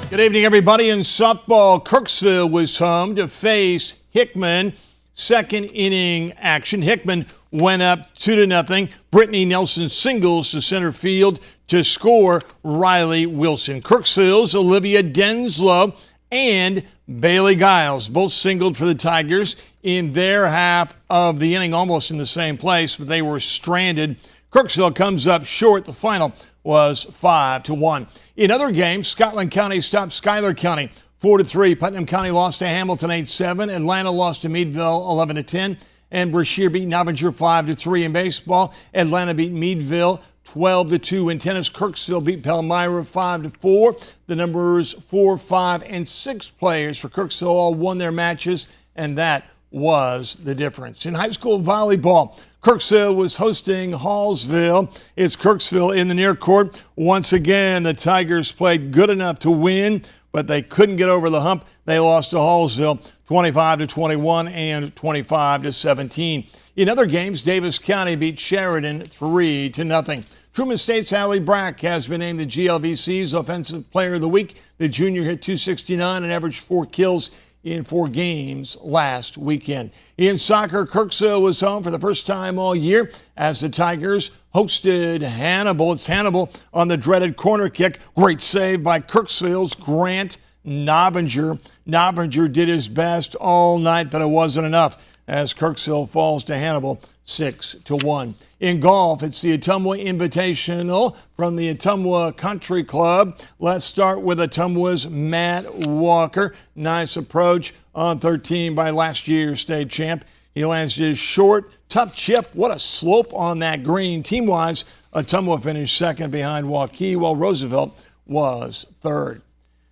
Good evening, everybody. In softball, Kirksville was home to face Hickman. Second inning action. Hickman went up 2-0. Brittany Nelson singles to center field to score Riley Wilson. Kirksville's Olivia Denslow and Bailey Giles both singled for the Tigers in their half of the inning, almost in the same place, but they were stranded. Kirksville comes up short. The final was 5-1. In other games, Scotland County stopped Schuyler County 4-3. Putnam County lost to Hamilton 8-7. Atlanta lost to Meadville 11-10. And Brashear beat Novinger 5-3 in baseball. Atlanta beat Meadville 12-2 in tennis. Kirksville beat Palmyra 5-4. The numbers 4, 5, and 6 players for Kirksville all won their matches, and that was the difference. In high school volleyball, Kirksville was hosting Hallsville. It's Kirksville in the near court. Once again, the Tigers played good enough to win, but they couldn't get over the hump. They lost to Hallsville 25-21 and 25-17. In other games, Davis County beat Sheridan 3-0. Truman State's Allie Brack has been named the GLVC's Offensive Player of the Week. The junior hit .269 and averaged 4 kills in 4 games last weekend. In soccer, Kirksville was home for the first time all year as the Tigers hosted Hannibal. It's Hannibal on the dreaded corner kick. Great save by Kirksville's Grant Novinger. Novinger did his best all night, but it wasn't enough as Kirksville falls to Hannibal 6-1. In golf, it's the Ottumwa Invitational from the Ottumwa Country Club. Let's start with Ottumwa's Matt Walker. Nice approach on 13 by last year's state champ. He lands his short, tough chip. What a slope on that green. Team-wise, Ottumwa finished second behind Waukee, while Roosevelt was third.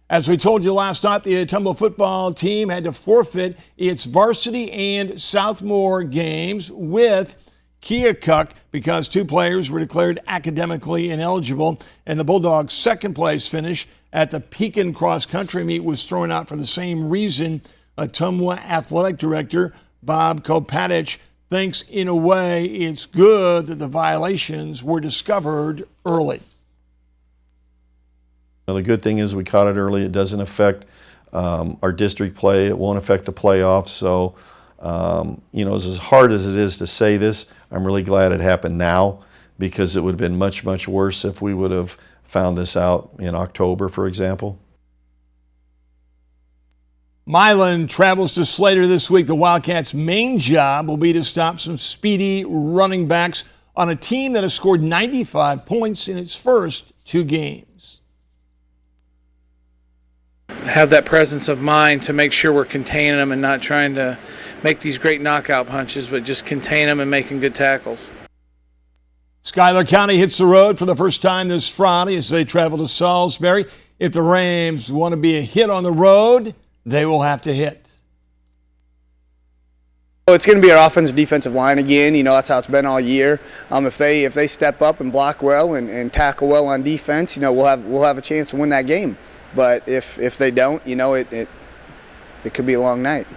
As we told you last night, the Ottumwa football team had to forfeit its varsity and Southmore games with Keokuk because 2 players were declared academically ineligible, and the Bulldogs' second place finish at the Pekin Cross Country meet was thrown out for the same reason. Ottumwa Athletic Director Bob Kopatich thinks in a way it's good that the violations were discovered early. The good thing is we caught it early. It doesn't affect our district play. It won't affect the playoffs. So, as hard as it is to say this, I'm really glad it happened now because it would have been much, much worse if we would have found this out in October, for example. Milan travels to Slater this week. The Wildcats' main job will be to stop some speedy running backs on a team that has scored 95 points in its first 2 games. Have that presence of mind to make sure we're containing them and not trying to make these great knockout punches, but just contain them and making good tackles. Schuyler County hits the road for the first time this Friday as they travel to Salisbury. If the Rams want to be a hit on the road, they will have to hit. Well, it's going to be our offensive defensive line again. That's how it's been all year. If they step up and block well and tackle well on defense, we'll have a chance to win that game. But if they don't, it could be a long night.